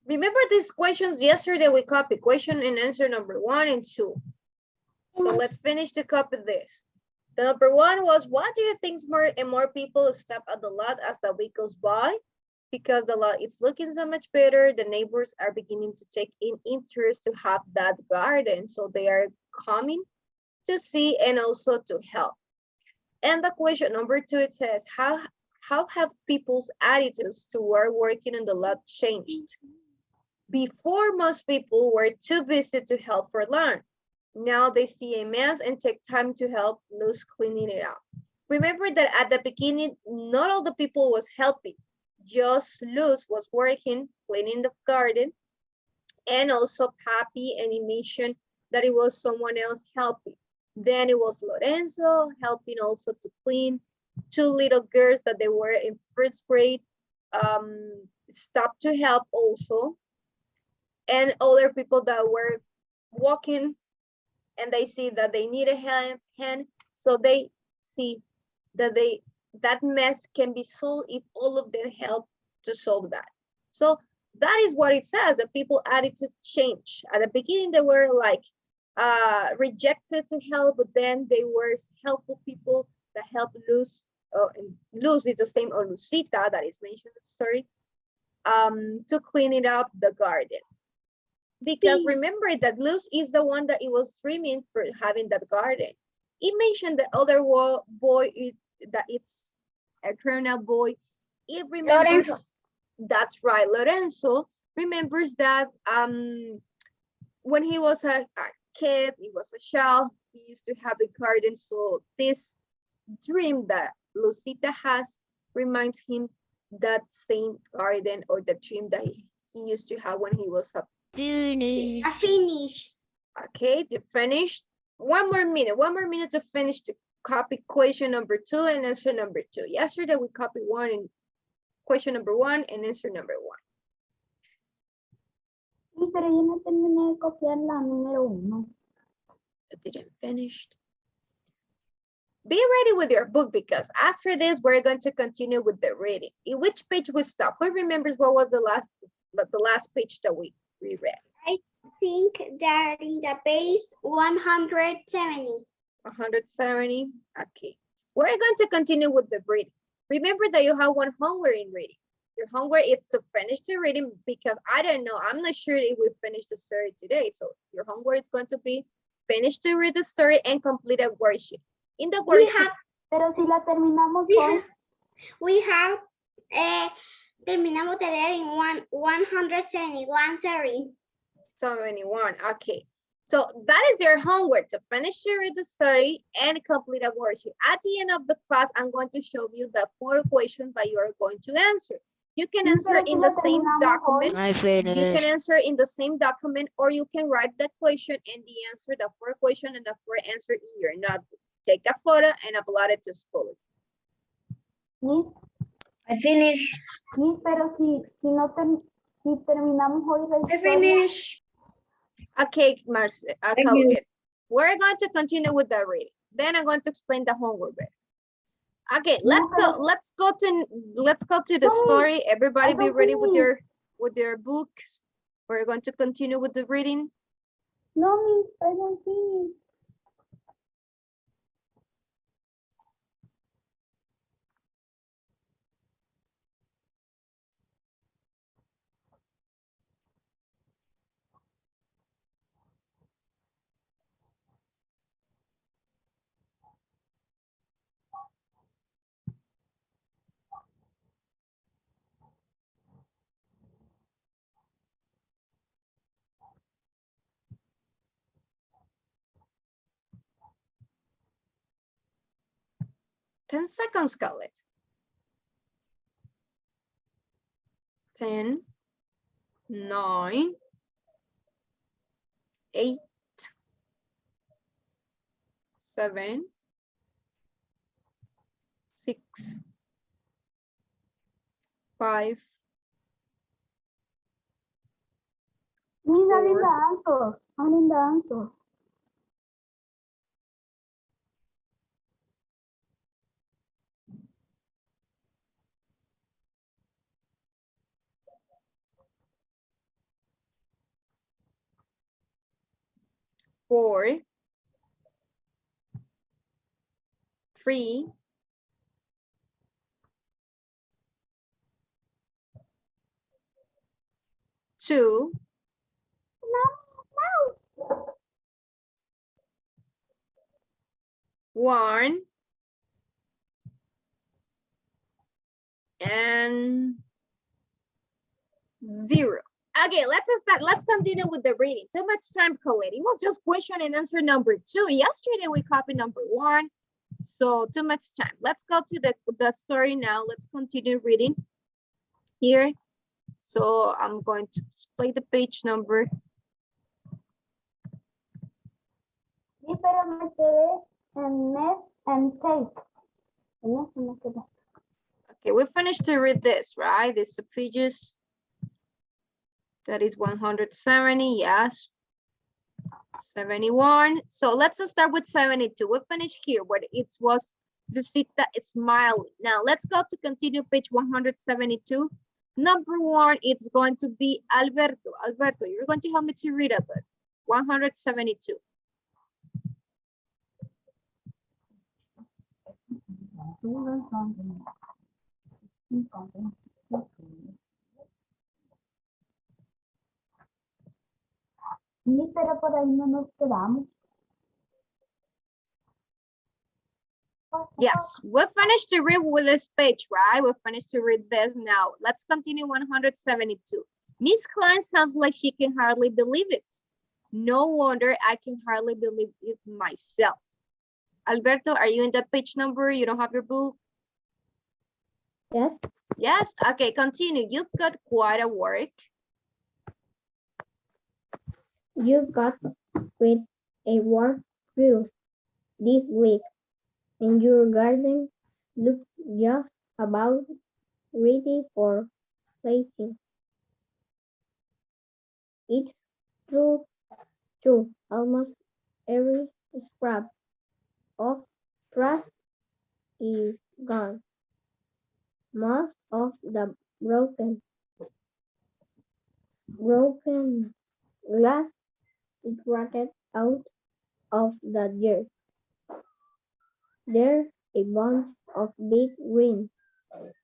Remember these questions yesterday we copied question and answer number 1 and 2. So let's finish to copy this. The number 1 was, what do you think more and more people stop at the lot as the week goes by? Because the lot is looking so much better, the neighbors are beginning to take in interest to have that garden. So they are coming to see and also to help. And the question number 2, it says, how have people's attitudes toward working in the lot changed? Before, most people were too busy to help for lunch. Now they see a mess and take time to help Luz cleaning it up. Remember that at the beginning, not all the people was helping. Just Luz was working, cleaning the garden, and also Papi, and he mentioned that it was someone else helping. Then it was Lorenzo helping also to clean. 2 little girls that they were in first grade stopped to help also. And other people that were walking and they see that they need a hand, so they see that that mess can be solved if all of them help to solve that. So that is what it says, that people attitude change. At the beginning, they were like rejected to help, but then they were helpful people that helped Luz. Luz is the same, or Lucita, that is mentioned in the story, to clean it up the garden. Because remember that Luz is the one that it was dreaming for having that garden. It mentioned the other boy that it's a grown-up boy. It remembers, Lorenzo. That's right, Lorenzo remembers that when he was a kid, he was a child, he used to have a garden. So this dream that Lucita has reminds him that same garden, or the dream that he used to have when he was a Finish. finish. Okay, to finish. One more minute to finish to copy question number 2 and answer number 2. Yesterday we copied question number 1 and answer number 1. Pero yo no terminé de copiar la número 1. I didn't finish. Be ready with your book, because after this we're going to continue with the reading. In which page we stop? Who remembers what was the last page that we read? I think that in the page 170. 170. Okay. We're going to continue with the reading. Remember that you have one homework in reading. Your homework is to finish the reading, because I don't know, I'm not sure if we finish the story today. So your homework is going to be finish to read the story and complete a worksheet. In the worksheet. Pero si la terminamos hoy. We have terminamos de leer in 171, sorry. 71, okay. So that is your homework, to finish to read the story and complete a worksheet. At the end of the class, I'm going to show you the 4 questions that you are going to answer. You can answer in the same document. I finished. You can answer in the same document, or you can write the question and the answer, the 4 question and the 4 answer in your notebook. Take a photo and upload it to school. Miss, I finished. Miss, pero si terminamos hoy la I historia. finished. Okay, Marcia, we're going to continue with the reading. Then I'm going to explain the homework better. Okay, let's go to the story. Everybody be ready with your books. We're going to continue with the reading. No, Miss, I don't finish. Ten seconds, Scarlett. 10, 9, 8, 7, 6, 5, Miss, I'm in 4, the answer. I'm in the answer. 4, 3, 2, 1, and 0. Okay, let's start. Let's continue with the reading. Too much time, Colette. It was just question and answer number 2. Yesterday we copied number 1. So too much time. Let's go to the story now. Let's continue reading here. So I'm going to display the page number. Sí, pero me quedé en mes and take. En eso me quedé. Okay, we finished to read this, right? This is the pages. That is 170, yes. 71. So let's start with 72. We finished here where it was Lucita smiling. Now let's go to continue page 172. Number 1, it's going to be Alberto. Alberto, you're going to help me to read a bit. 172. Sí, pero por ahí no nos quedamos. Yes, we finished to read with this page, right? We finished to read this now. Let's continue 172. Miss Klein sounds like she can hardly believe it. No wonder I can hardly believe it myself. Alberto, are you in that page number? You don't have your book? Yes. Yes, okay, continue. You've got quite a work. You got with a work crew this week, and your garden looks just about ready for planting. It's true. Almost every scrap of trash is gone. Most of the broken glass is rotted out of the dirt. There's a bunch of big green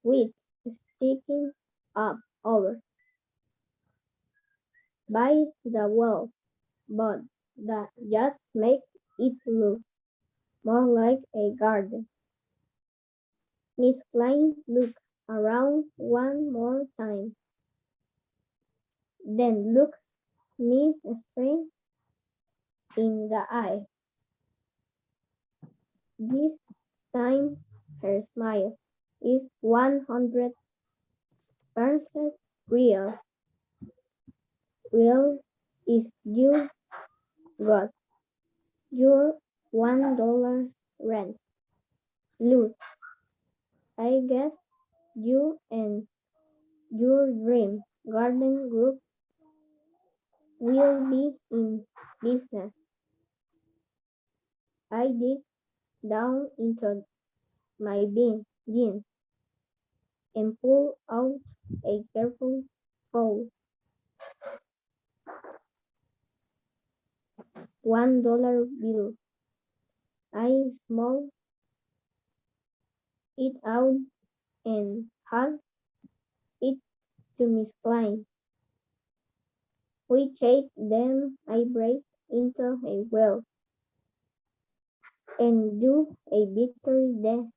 weeds sticking up over by the wall, but that just makes it look more like a garden. Miss Klein looked around one more time, then looked me straight in the eye. This time her smile is 100% real. Real is you got your $1 rent. Look, I guess you and your dream garden group will be in business. I dig down into my jeans and pull out a careful fold. $1 bill. I small it out and hand it to Miss Klein. We take them, I break into a well and do a victory dance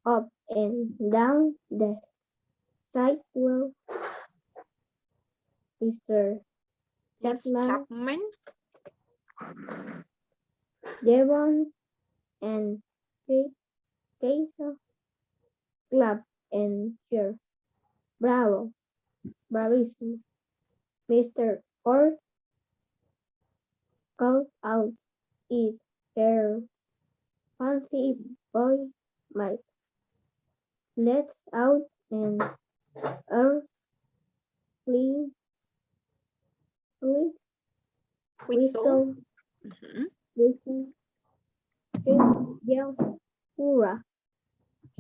up and down the sidewalk. Mr. It's Chapman. Devon and Keisha clap and cheer. Bravo, bravissimo. Mr. Orr called out, "It's her fancy boy, Mike. Let's out and earth please. Whistle. Yell, hurrah.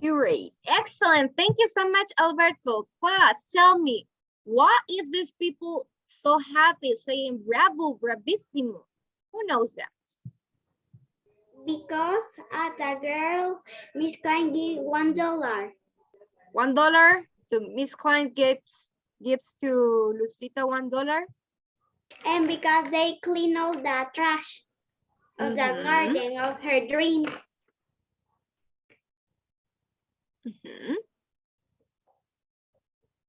Great. Excellent. Thank you so much, Alberto. Class, tell me, what is these people so happy saying bravo, bravissimo? Who knows that? Because at a girl, Miss Klein give $1. $1 to Miss Klein gives to Lucita $1. And because they clean all the trash of the garden of her dreams.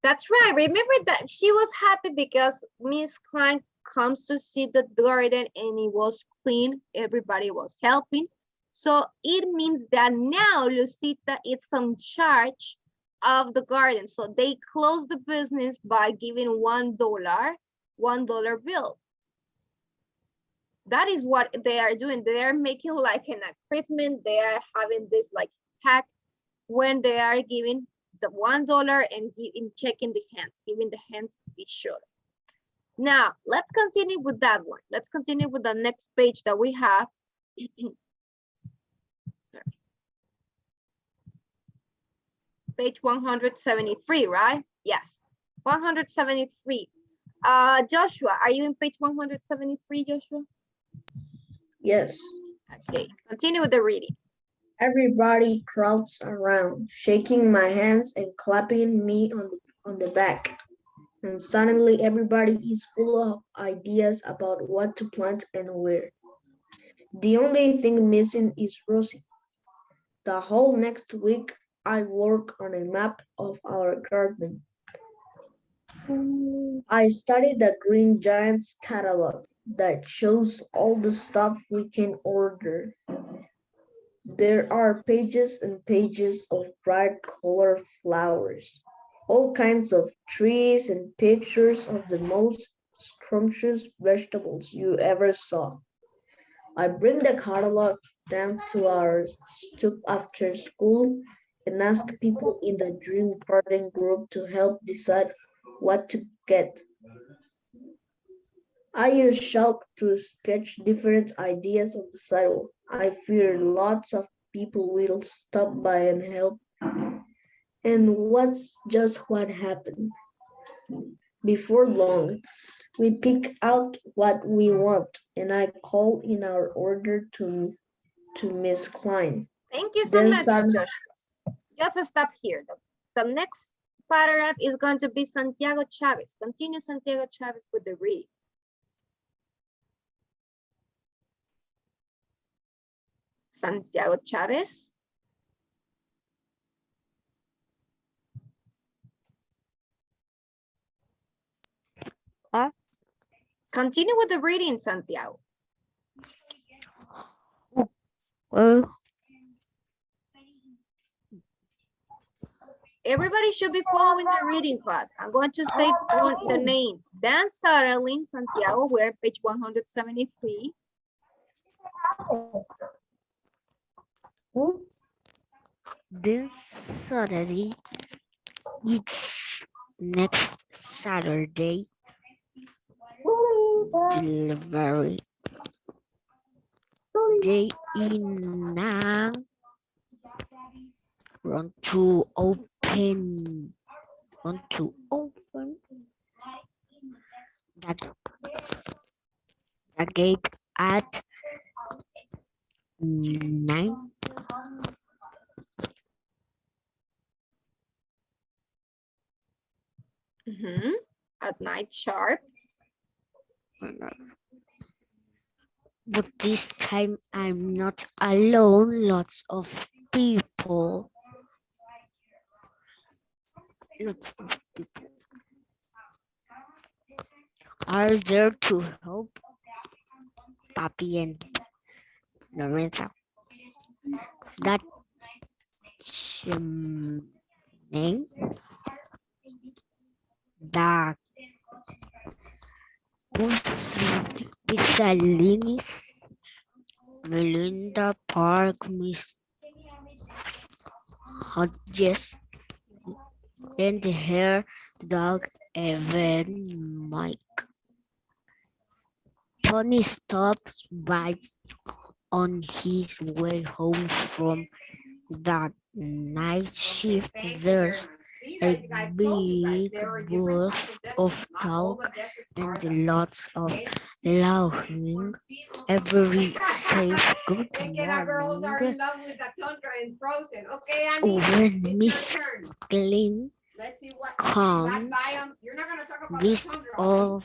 That's right. Remember that she was happy because Miss Klein comes to see the garden and it was clean. Everybody was helping. So it means that now Lucita is in charge of the garden. So they close the business by giving $1 bill. That is what they are doing. They are making like an agreement. They are having this like pact when they are giving the $1 and checking the hands, giving the hands to each other. Now, let's continue with that one. Let's continue with the next page that we have. Sorry. Page 173, right? Yes, 173. Joshua, are you in page 173, Joshua? Yes. Okay, continue with the reading. Everybody crowds around, shaking my hands and clapping me on the back. And suddenly everybody is full of ideas about what to plant and where. The only thing missing is Rosie. The whole next week, I work on a map of our garden. I studied the Green Giants catalog that shows all the stuff we can order. There are pages and pages of bright colored flowers, all kinds of trees and pictures of the most scrumptious vegetables you ever saw. I bring the catalog down to our stoop after school and ask people in the Dream Garden group to help decide what to get. I use chalk to sketch different ideas on the sidewalk. I fear lots of people will stop by and help. And what's just what happened? Before long, we pick out what we want, and I call in our order to Miss Klein. Thank you so much, Joshua. Just stop here. The next paragraph is going to be Santiago Chavez. Continue, Santiago Chavez, with the reading. Santiago Chavez. Continue with the reading, Santiago. Well, everybody should be following the reading class. I'm going to say the name. Dan Saralin, Santiago, we're page 173. this Saturday, it's next Saturday, delivery day in now. Want to open the gate at 9. At night sharp. But this time I'm not alone. Lots of people. Are there to help Papi and Lorenza. That name. The Pizzalinis, Melinda Park, Miss Hodges, and her dog Evan Mike. Tony stops by on his way home from the night shift. There's a big booth of talk and lots of laughing. Every safe good morning. When Miss Clean comes, list of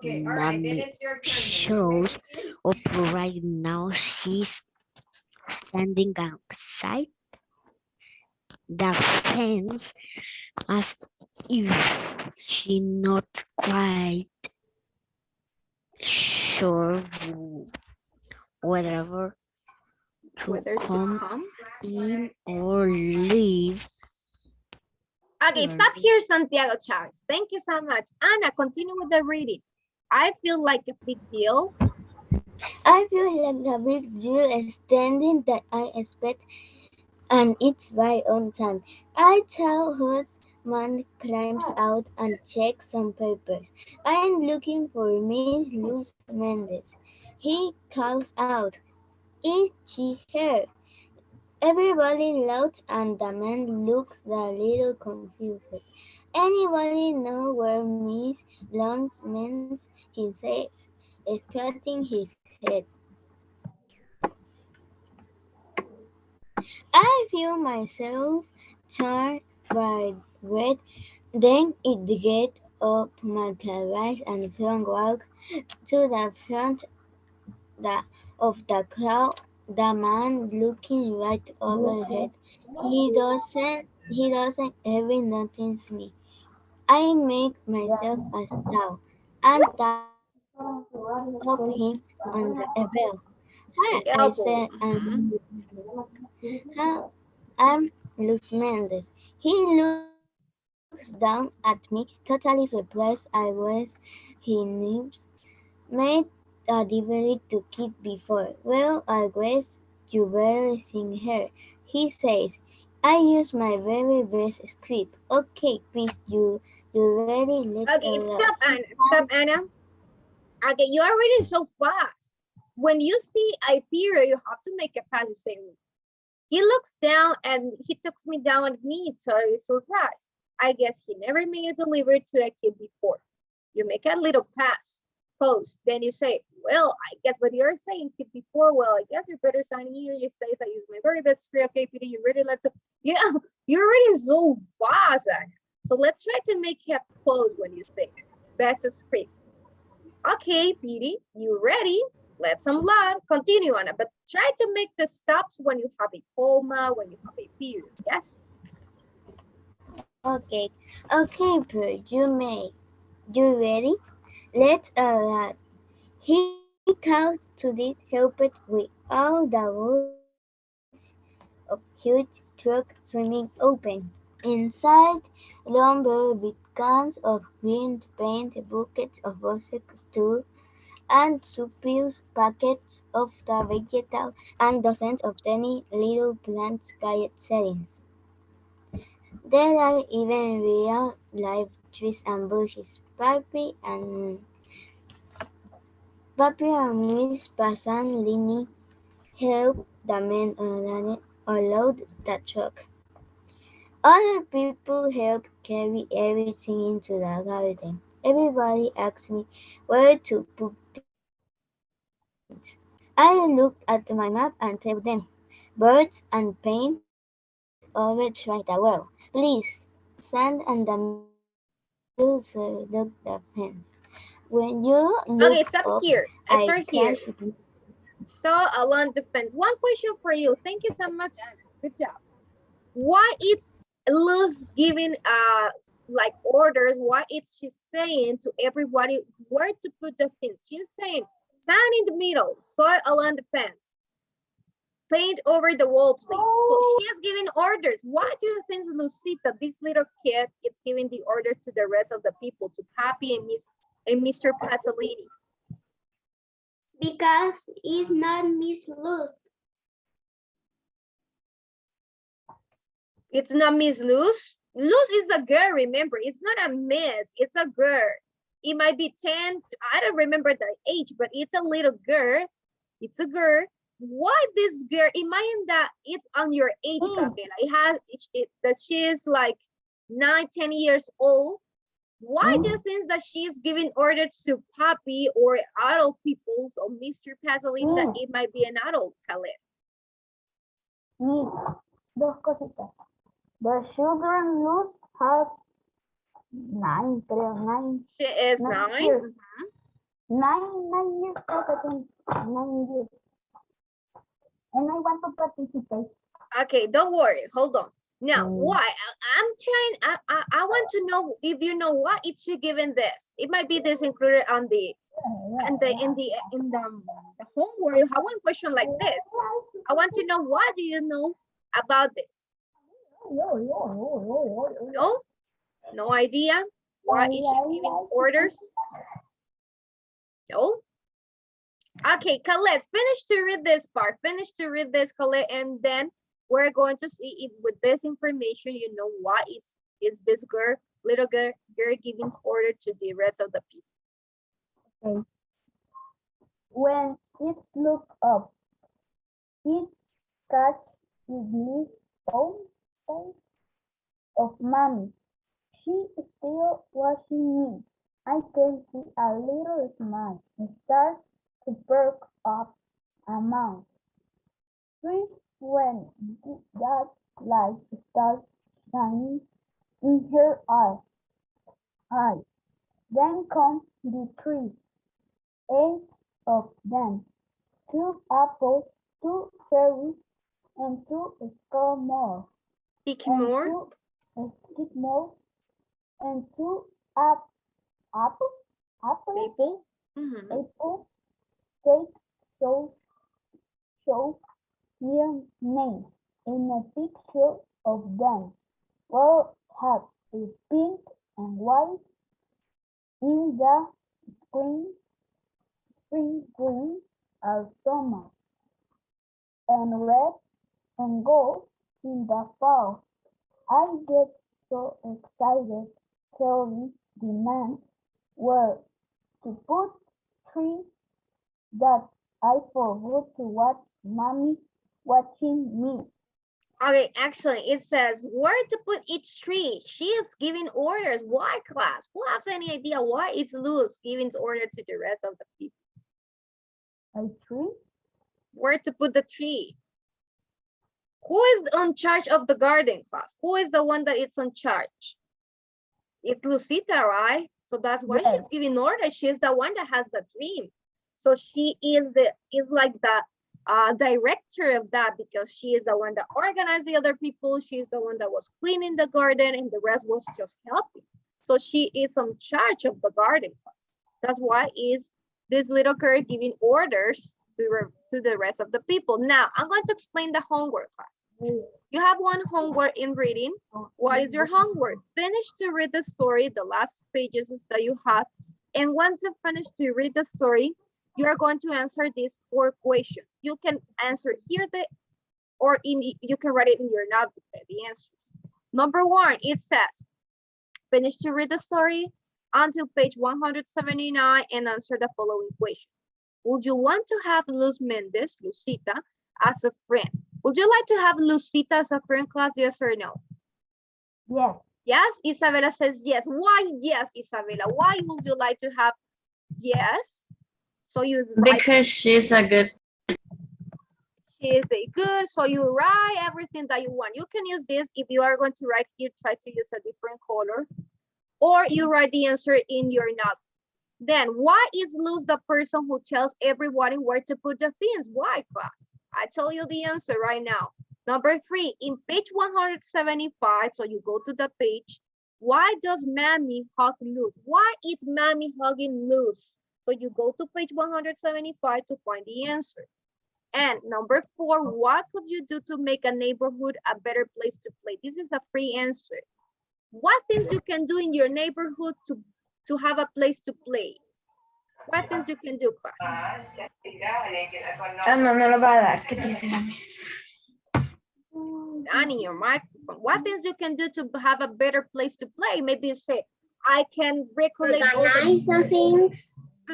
mommy shows up right now. She's standing outside the fence as if she not quite sure whether to Whether to come come. in or leave. Okay, stop here, Santiago Chavez. Thank you so much. Anna, continue with the reading. I feel like a big deal. I feel like a big deal standing that I expect and it's right on time. I tell husband climbs out and checks some papers. I am looking for Miss Luz Mendez. He calls out, "Is she here?" Everybody laughs and the man looks a little confused. "Anybody know where Miss Luz Mendez?" he says, scratching his head. I feel myself turn bright red. Then it get up my terrace and front walk to the front of the crowd. The man looking right overhead. He doesn't even notice me. I make myself a star and tap him on the elbow. The Hi, I elbow. said, I'm Luz Mendez. He looks down at me, totally surprised I was his names. Made a delivery to kid before. Well, I guess you barely seen her. He says, I use my very best script. Okay, please, you ready? Let's Okay, roll. stop, Anna. Stop, Anna. Okay, you are reading so fast. When you see a period, you have to make a pass. You say, he looks down and he looks me down at me, totally surprised. I guess he never made a delivery to a kid before. You make a little pass, pause, then you say, well, I guess what you're saying kid before, well, I guess you better sign here. You say, I use my very best script. Okay, Peter, you ready? Let's, yeah, you're reading so fast, Anna. So let's try to make a pause when you say best script. Okay, Petey, you ready? Let's unload. Continue, Anna, but try to make the stops when you have a comma, when you have a period, yes? Okay, okay, Peter, you may. You ready? Let's roll. He comes to this helped with all the woods of huge truck swimming open. Inside, lumber with cans of green paint, buckets of rustic stew, and supplies packets of the vegetal, and dozens of tiny little plants guide settings. There are even real live trees and bushes. Papi and Miss Pasanlini help the men unload the truck. Other people help carry everything into the garden. Everybody asks me where to put things. I look at my map and tell them, birds and paint over try the world. Please, sand and the middle look the fence. When you look Okay, up, stop here. I I start catch here. So along the fence. One question for you. Thank you so much, Anna. Good job. Why it's Luz giving like orders? Why it's she saying to everybody where to put the things? She's saying sand in the middle, soil along the fence, paint over the wall, please. So she is giving orders. Why do you think Lucita, this little kid, is giving the orders to the rest of the people, to Papi and Mr. Pasolini? Because it's not Miss Luz. It's not Miss Luz. Luz is a girl, remember. It's not a miss, it's a girl. It might be 10, I don't remember the age, but it's a little girl. It's a girl. why this girl, imagine that it's on your age, Gabriela. That she is like 9-10 years old. Why do you think that she is giving orders to Papi or adult people, or Mr. Pasolini, that it might be an adult, Khaled? Dos cositas. The children lose has 9, creo, 9. She is 9. 9 years. 9 years, creo que tiene 9 years. And I want to participate. Okay, don't worry. Hold on. Now, why? I'm trying. I want to know if you know why is she given this. It might be this included on the homework. You have one question like this. I want to know what do you know about this? No? No idea? Why is she giving orders? No? Okay, Khaled, finish to read this part. Finish to read this, Khaled, and then we're going to see if with this information you know why it's this little girl giving order to the rest of the people. Okay. When it looked up, it catch its own face of mommy. She is still watching me. I can see a little smile start to perk up a mouth. Trees when that light starts shining in her eyes. Then come the trees, 8 of them, 2 apples, 2 cherries, and 2 skidmore. Skidmore? Skidmore, and 2 apple. Maple? Apple. Take show their names in a picture of them. All have a pink and white in the spring, green are summer, and red and gold in the fall. I get so excited telling the man where to put trees that I forgot to watch mommy watching me. Okay, excellent. It says where to put each tree. She is giving orders. Why, class? Who has any idea why it's Luz giving order to the rest of the people? A tree? Where to put the tree? Who is on charge of the garden, class? Who is the one that is on charge? It's Lucita, right? So that's why she's giving orders. She's the one that has the dream. So she is like the director of that, because she is the one that organized the other people. She's the one that was cleaning the garden, and the rest was just helping. So she is in charge of the garden class. That's why is this little girl giving orders to the rest of the people. Now I'm going to explain the homework class. You have one homework in reading. What is your homework? Finish to read the story, the last pages that you have. And once you finish to read the story, you are going to answer these 4 questions. You can answer here you can write it in your notebook, the answers. Number 1, it says, finish to read the story until page 179 and answer the following question. Would you want to have Luz Mendez, Lucita, as a friend? Would you like to have Lucita as a friend, class, yes or no? Yes. Yes, Isabella says yes. Why yes, Isabella? Why would you like to have yes? So you because she's a good. She is a good, so you write everything that you want. You can use this if you are going to write here, try to use a different color, or you write the answer in your note. Then why is Luz the person who tells everybody where to put the things? Why, class? I tell you the answer right now. Number 3, in page 175, so you go to the page, why does Mammy hug Luz? Why is Mammy hugging Luz? So you go to page 175 to find the answer. And number 4, what could you do to make a neighborhood a better place to play? This is a free answer. What things you can do in your neighborhood to have a place to play? What things you can do, class? No lo va a dar. ¿Qué dice? Annie, your microphone. What things you can do to have a better place to play? Maybe you say, I can recollect all Organize the things. the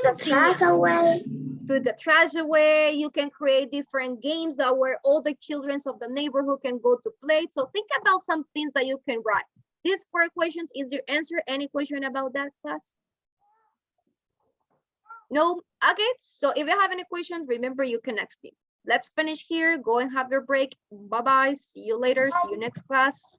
The trash away. put the trash away. You can create different games that where all the children of the neighborhood can go to play. So think about some things that you can write. These 4 questions, is your answer any question about that, class? No? Okay, so if you have any questions, remember you can ask me. Let's finish here. Go and have your break. Bye-bye. See you later. See you next class.